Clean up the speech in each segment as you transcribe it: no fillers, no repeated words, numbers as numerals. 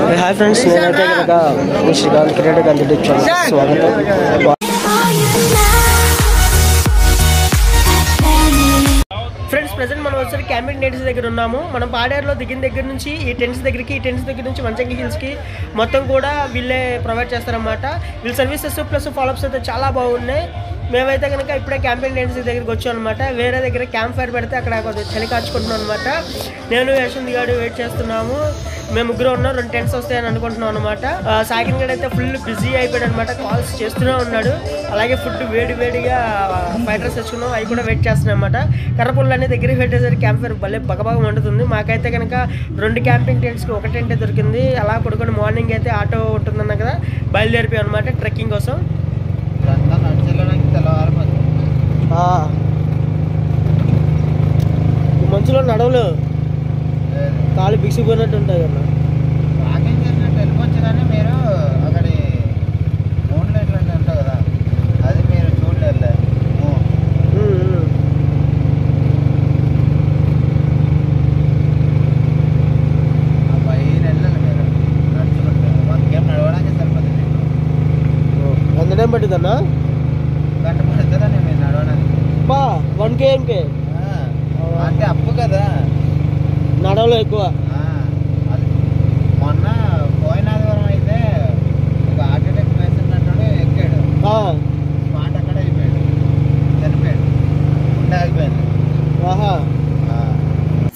Hi friends నేనైతే కనుక Srikanth creative content channel స్వాగతం. ఫ్రెండ్స్ ప్రెజెంట్ మనం వచ్చేసరికి క్యాంపింగ్ టెంట్స్ దగ్గర ఉన్నాము. మనం పాడేరులో దిగిన దగ్గర నుంచి ఈ టెంట్స్ దగ్గర నుంచి మంచంగి హిల్స్కి మొత్తం కూడా వీళ్ళే ప్రొవైడ్ చేస్తారన్నమాట. వీళ్ళ సర్వీసెస్ ప్లస్ ఫాలోఅప్స్ అయితే చాలా బాగున్నాయి. మేమైతే కనుక ఇప్పుడే క్యాంపింగ్ టెంట్స్ దగ్గరికి వచ్చాం అనమాట. వేరే దగ్గర క్యాంప్ ఫైర్ పెడితే అక్కడ కొద్దిగా చలి కాచుకుంటున్నాం అనమాట. నేను యశ్వంత్ గారు వెయిట్ చేస్తున్నాము. మేము ముగ్గురు ఉన్నాం, 2 టెంట్స్ వస్తాయని అనుకుంటున్నాం అనమాట. సాగిన్ గడ్ అయితే ఫుల్ బిజీ అయిపోయాడు అనమాట, కాల్స్ చేస్తూనే ఉన్నాడు. అలాగే ఫుడ్ వేడిగా ఫ్రైడ్ రైస్ తెచ్చుకున్నాం, అవి కూడా వెయిట్ చేస్తున్నాం అనమాట. కర్రపుల్లు అనేది దగ్గరికి పెట్టేసరికి క్యాంప్ ఫైర్ భలే బగబాగా వండుతుంది. మాకైతే కనుక 2 క్యాంపింగ్ టెంట్స్కి 1 టెంటే దొరికింది. అలా కొడుకొని మార్నింగ్ అయితే ఆటో ఉంటుందన్న కదా బయలుదేరిపోయాం అనమాట ట్రెక్కింగ్ కోసం. మంచులో నడవలు కాలు బిగిసిపోయినట్టు ఉంటాయి కదా. వాకింగ్ చేసినట్టు వెళ్ళిపోవచ్చు కానీ మీరు అక్కడ మూన్ లైట్ ఉంటాయి కదా, అది మీరు చూడలేదు. పైన వెళ్ళాలి మీరు నడుచుకుంటే. 1 గేమ్ నడవడానికి సరిపోతుంది. ఎంత టైం పట్టిందన్నా? గంట పడుతుందని మీరు నడవడానికి. 1 km అంటే అప్పు కదా, నడవలో ఎక్కువ. అది మొన్న పోయిన ఆదివారం అయితే ఒక హార్ట్ అటాక్ పేషెంట్ అంటాడు, ఎక్కాడు, స్పాట్ అక్కడ అయిపోయాడు, చనిపోయాడు, ఉండే ఆగిపోయింది.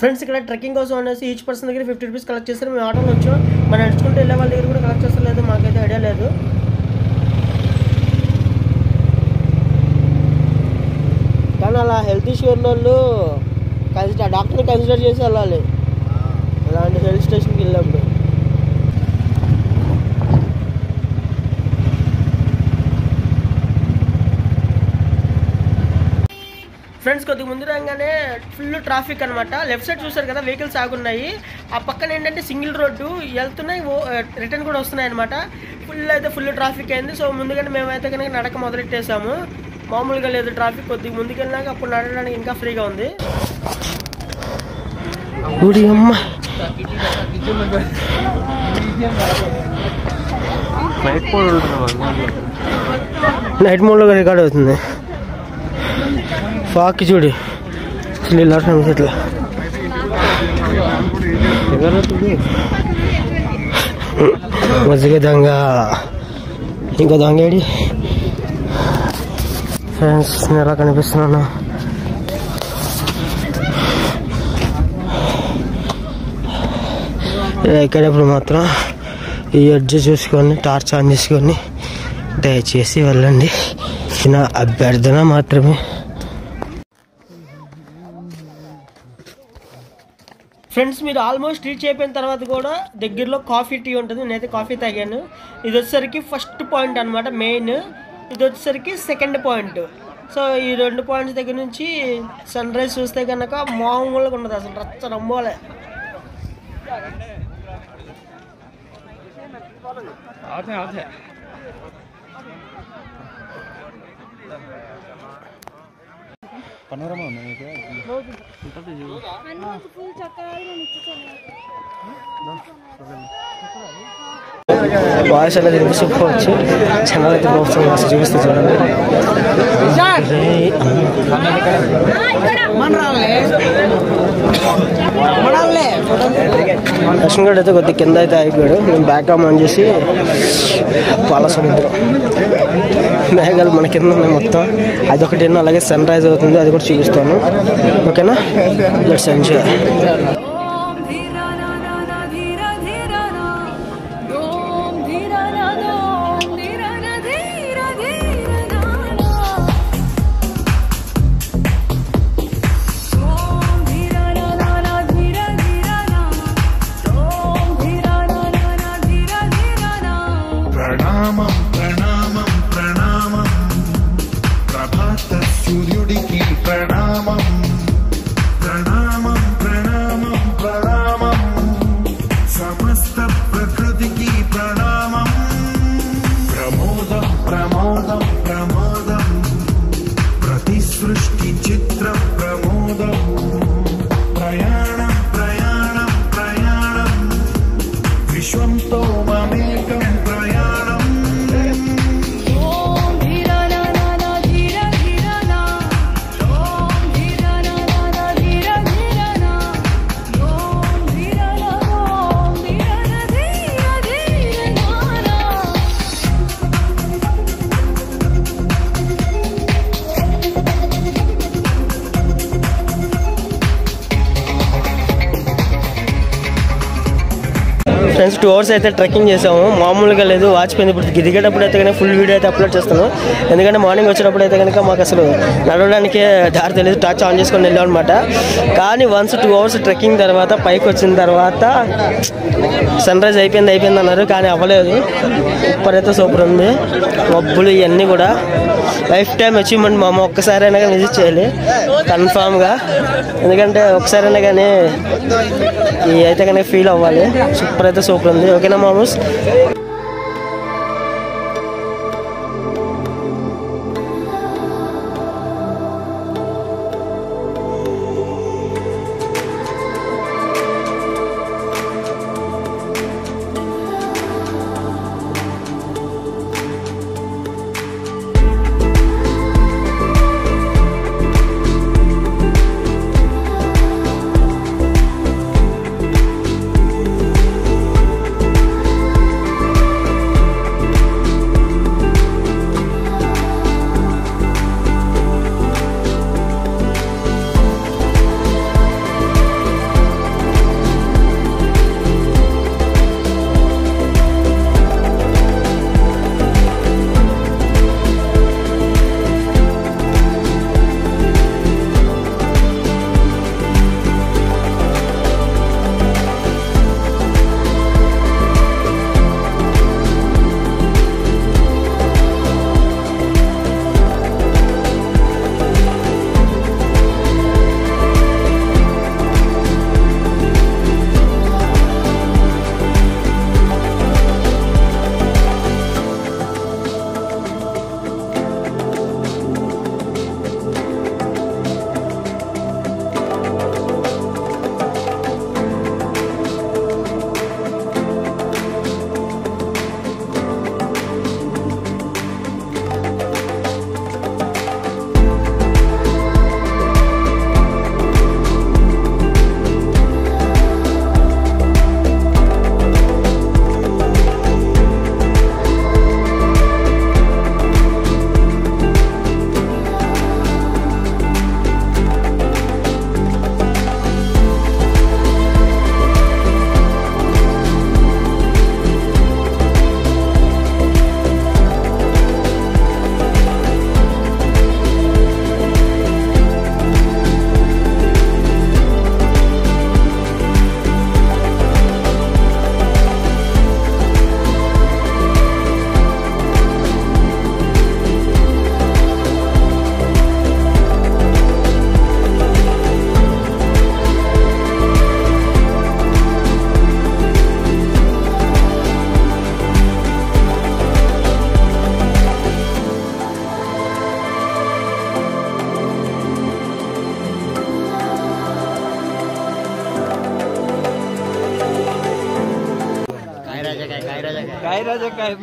ఫ్రెండ్స్ ఇక్కడ ట్రెక్కింగ్ కోసం అనేసి ఈచ్ పర్సన్ దగ్గర 50 రూపీస్ కలెక్ట్ చేస్తారు. మేము ఆటోలో వచ్చాం. మనం నడుచుకుంటూ వెళ్ళే వాళ్ళ దగ్గర కూడా కలెక్ట్ చేస్తలేదు, మాకైతే ఐడియా లేదు. కానీ అలా హెల్త్ ఇష్యూ ఉన్న వాళ్ళు డాక్టర్ని కన్సిడర్ చేసి వెళ్ళాలి అలాంటి హెల్త్ స్టేషన్కి వెళ్ళినప్పుడు. ఫ్రెండ్స్ కొద్దిగా ముందు రాగానే ఫుల్ ట్రాఫిక్ అనమాట. లెఫ్ట్ సైడ్ చూసారు కదా వెహికల్స్ ఆగున్నాయి. ఆ పక్కన ఏంటంటే సింగిల్ రోడ్డు వెళ్తున్నాయి, రిటర్న్ కూడా వస్తున్నాయి అనమాట. ఫుల్ ట్రాఫిక్ అయింది. సో ముందుగానే మేమైతే కనుక నడక మొదలెట్టేసాము. మామూలుగా లేదు ట్రాఫిక్. కొద్దిగా ముందుకు వెళ్ళినాక అప్పుడు నడవడానికి ఇంకా ఫ్రీగా ఉంది. నైట్ మోడ్లో రికార్డ్ అవుతుంది. ఫాక్ చూడి ఇట్లా మజ్జిగ దొంగ, ఇంకో దొంగేడి. ఫ్రెండ్స్ నేను ఎలా కనిపిస్తున్నాను? ఎక్కేటప్పుడు మాత్రం ఈ ఎడ్జ్ చూసుకొని టార్చ్ ఆన్ చేసుకొని దయచేసి వెళ్ళండి, నా అభ్యర్థన మాత్రమే. ఫ్రెండ్స్ మీరు ఆల్మోస్ట్ రీచ్ అయిపోయిన తర్వాత కూడా దగ్గరలో కాఫీ టీ ఉంటుంది. నేనైతే కాఫీ తాగాను. ఇది వచ్చేసరికి ఫస్ట్ పాయింట్ అనమాట మెయిన్. ఇది వచ్చేసరికి సెకండ్ పాయింట్. సో ఈ 2 పాయింట్స్ దగ్గర నుంచి సన్ రైజ్ చూస్తే కనుక మామూలుగా ఉండదు, అసలు రచ్చ నమ్మోలే. పనోరమా ఉంది మీకు? వాయిస్ అనేది చూసుకోవచ్చు. ఛానల్ అయితే బాగుంది, చూపిస్తే చూడండి. లక్ష్మణ్ గడ్ అయితే కొద్దిగా కింద అయితే అయిపోయాడు. మేము బ్యాక్ ఆన్ చేసి పాలసముద్రం మేఘాలు మన కింద ఉన్నాయి మొత్తం. అదొకటి అలాగే సన్ రైజ్ అవుతుంది, అది కూడా చూపిస్తాను. ఓకేనా, లెట్స్ ఎంజాయ్. దీపంతో మమేకం ప్రయాణం ఫ్రెండ్స్ 2 hours అయితే ట్రెక్కింగ్ చేసాము. మామూలుగా లేదు, వాచిపోయింది. ఇప్పుడు దిగేటప్పుడు అయితే కనుక ఫుల్ వీడియో అయితే అప్లోడ్ చేస్తాను. ఎందుకంటే మార్నింగ్ వచ్చినప్పుడు అయితే కనుక మాకు అసలు నడవడానికి దారి తెలియదు, టార్చ్ ఆన్ చేసుకొని వెళ్ళాం అనమాట. కానీ వన్స్ 2 hours ట్రెక్కింగ్ తర్వాత పైకి వచ్చిన తర్వాత సన్ రైజ్ అయిపోయింది అన్నారు, కానీ అవ్వలేదు. ఇప్పుడైతే సూపర్ ఉంది. మబ్బులు ఇవన్నీ కూడా లైఫ్ టైం అచీవ్మెంట్. మా అమ్మ ఒక్కసారైనా కానీ విజిట్ చేయాలి కన్ఫామ్గా. ఎందుకంటే ఒకసారైనా కానీ ఇవి అయితే కనుక ఫీల్ అవ్వాలి. సూపర్ అయితే సూపర్ ఉంది. ఓకేనా మామూస్?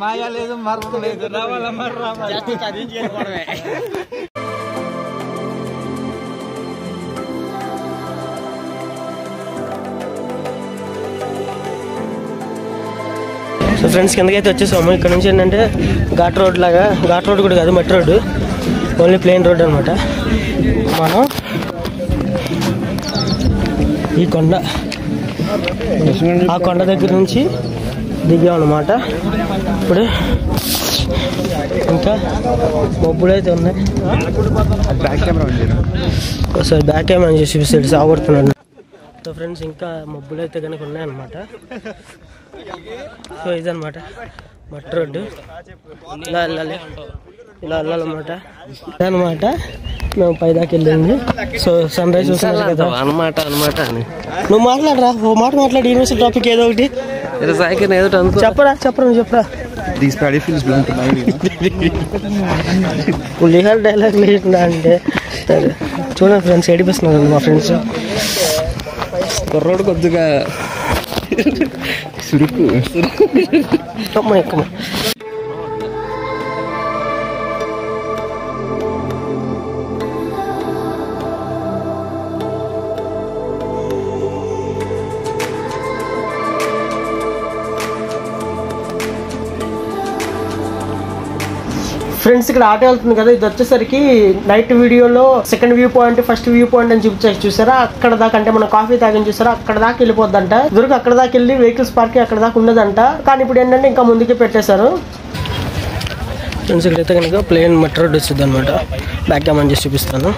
మాయా లేదు, మరపు లేదు, రావాల మరి సో ఫ్రెండ్స్ కిందకైతే వచ్చేసాము. ఇక్కడ నుంచి ఏంటంటే ఘాట్ రోడ్ లాగా, ఘాట్ రోడ్ కూడా కాదు, మట్టి రోడ్డు, ఓన్లీ ప్లెయిన్ రోడ్ అనమాట. మనం ఈ కొండ, ఆ కొండ దగ్గర నుంచి దిగాం అనమాట. ఇప్పుడు ఇంకా మబ్బులు అయితే ఉన్నాయి. ఒకసారి బ్యాక్ కెమెరా చేసి చూపిస్తాడు, సాగుతున్నాడు. సో ఫ్రెండ్స్ ఇంకా మబ్బులు అయితే కనుక ఉన్నాయన్నమాట. సో ఇదనమాట మట్టి రోడ్డు, ఇలా వెళ్ళాలి, ఇలా వెళ్ళాలన్నమాట. అనమాట మేము పైదాకి వెళ్ళింది. సో సన్ రైజ్ చూసాను కదా అనమాట అని నువ్వు మాట్లాడరా, ఓ మాట మాట్లాడి యూనివర్సిటీ టాపిక్ ఏదో ఒకటి చెప్పరా నువ్వు చెప్పరా. పులిహార డైలాగ్ లేకుండా అంటే సరే. చూడండి ఫ్రెండ్స్, ఏడిపిస్తున్నారు మా ఫ్రెండ్స్. కుర్రోడు కొద్దిగా సురుకు అమ్మాయి ఎక్కువ ఫ్రెండ్స్ ఇక్కడ ఆటో వెళ్తుంది కదా, ఇది వచ్చేసరికి నైట్ వీడియోలో second view point first view point అని చూపించారు చూసారా, అక్కడ దాకా అంటే మనం కాఫీ తాగని చూసారా అక్కడ దాకా వెళ్ళిపోద్దంట. దొరికి అక్కడ దాకా వెళ్ళి వెహికల్స్ పార్కింగ్ అక్కడ దాకా ఉండదంట, కానీ ఇప్పుడు ఏంటంటే ఇంకా ముందుకే పెట్టేశారు. ఫ్రెండ్స్ ఇక్కడైతే కనుక ప్లేన్ మెట్రో రోడ్ వచ్చింది అనమాట. బ్యాక్ క్యామరా చేసి చూపిస్తాను.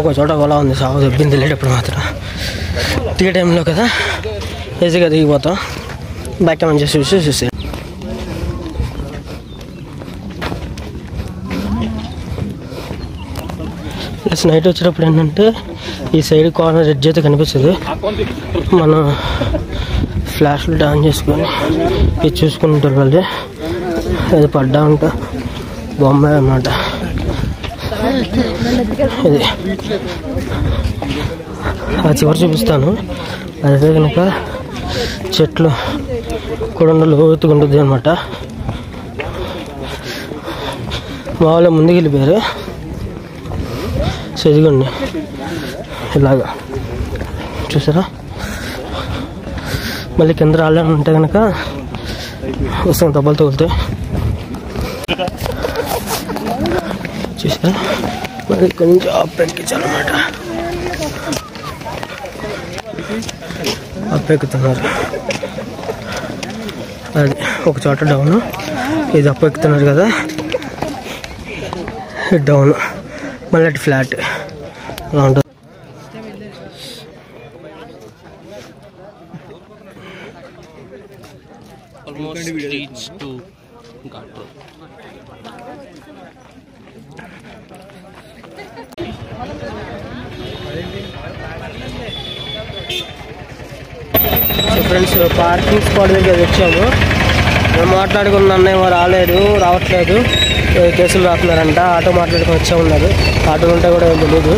ఒక చోట గొలా ఉంది, సాగు దెబ్బింది వెళ్ళేటప్పుడు మాత్రం దిగే టైంలో కదా ఈజీగా దిగిపోతాం. బ్యాక్ క్యామరా చేసి చూసి ప్లస్ నైట్ వచ్చేటప్పుడు ఏంటంటే ఈ సైడ్ కార్నర్ ఎడ్జ్ అయితే కనిపిస్తుంది. మనం ఫ్లాష్లు ఆన్ చేసుకొని ఇది చూసుకుంటారు వాళ్ళు, అది పడ్డా ఉంటా బొమ్మ అన్నమాట. ఇది ఆ చివరి చూపిస్తాను. అదే కనుక చెట్లు కూడా లోతుగా ఉంటుంది అనమాట. మా వాళ్ళ ముందుకు వెళ్ళిపోయారు. సో ఇదిగోండి ఇలాగా చూసారా, మళ్ళీ కింద రాళ్ళని ఉంటే కనుక వస్తాం దెబ్బలు తగులుతాయి చూసారా. మరి కొంచెం అప్ ఎక్కించాలన్నమాట, అప్ ఎక్కుతున్నారు. అది ఒక చోట డౌన్, ఇది అప్ ఎక్కుతున్నారు కదా, ఇది డౌన్, మళ్ళీ అటు ఫ్లాట్ అలా ఉంటుంది. ఫ్రెండ్స్ పార్కింగ్ స్పాట్ దగ్గర వచ్చాము. మేము మాట్లాడుకున్న అన్నయ్య రాలేదు, రావట్లేదు, కేసులు రాస్తున్నారంట. ఆటో మాట్లాడుకొని వచ్చా ఉన్నారు. ఆటోలు ఉంటే కూడా ఏం తెలియదు,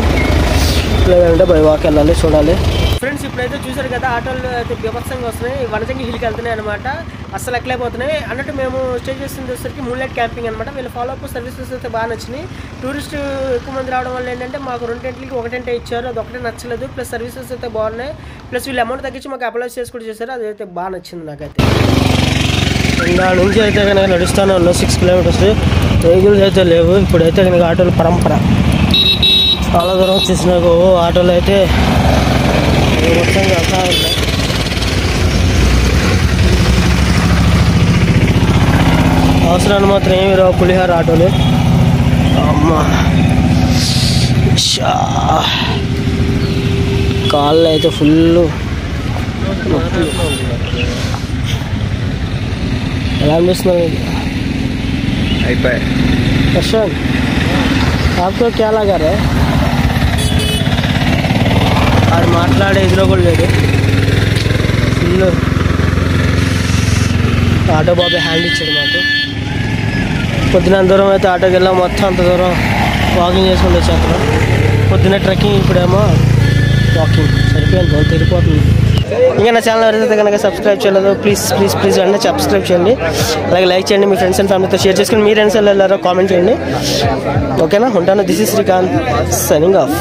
లేదంటే బై వాక్ వెళ్ళాలి, చూడాలి. ఫ్రెండ్స్ ఇప్పుడైతే చూసారు కదా ఆటోలు అయితే బీభత్సంగా వస్తున్నాయి, వనజంగి హిల్కి వెళ్తున్నాయి అనమాట. అస్సలు ఎక్కలేకపోతున్నాయి అన్నట్టు. మేము స్టే చేస్తుంది వచ్చేసరికి మూన్లైట్ క్యాంపింగ్ అనమాట. వీళ్ళు ఫాలో అప్ సర్వీసెస్ అయితే బాగా నచ్చినాయి. టూరిస్ట్ ఎక్కువ మంది రావడం వల్ల ఏంటంటే మాకు 2 టెంట్లకి 1 టెంట్ ఇచ్చారు, అది ఒకటే నచ్చలేదు. ప్లస్ సర్వీసెస్ అయితే బాగున్నాయి, ప్లస్ వీళ్ళు అమౌంట్ తగ్గించి మాకు అప్లై చేసి కూడా చేశారు, అదైతే బాగా నచ్చింది నాకైతే. దాని నుంచి అయితే కనుక నడుస్తూనే ఉన్నాం 6 కిలోమీటర్స్. వెహికల్స్ అయితే లేవు. ఇప్పుడైతే కనుక ఆటోలు పరంపర చాలా దూరం వచ్చేసి నాకు ఆటోలు అయితే మొత్తంగా వెళ్తా ఉంటాయి. అవసరాన్ని మాత్రం ఏమి రావు పులిహార ఆటోలు. అమ్మా కాళ్ళు అయితే ఫుల్ నొప్పులు. ఎలా అనిపిస్తుంది అయిపోయి प्रशांत आपको क्या लगा रहा है? ఆడు మాట్లాడే ఎదురు కూడా లేదు. ఫుల్ ఆటో బాబు హ్యాండ్ ఇచ్చాడు మాకు. పొద్దున దూరం అయితే ఆటోకి వెళ్ళాం, మొత్తం అంత దూరం వాకింగ్ చేసుకుంటూ వచ్చేస్తాం. పొద్దున్న ట్రెక్కింగ్, ఇప్పుడేమో వాకింగ్. సరిపోయింది, వాళ్ళు తిరిగిపోతుంది. ఇంకా నా ఛానల్ ఎవరైతే కనుక సబ్స్క్రైబ్ చేయలేదు ప్లీజ్ ప్లీజ్ ప్లీజ్ అంటే సబ్స్క్రైబ్ చేయండి. అలాగే లైక్ చేయండి, మీ ఫ్రెండ్స్ అండ్ ఫ్యామిలీతో షేర్ చేసుకుని మీరు ఫ్రెండ్స్ వెళ్ళారో కామెంట్ చేయండి. ఓకేనా, ఉంటాను. This is Srikanth signing off.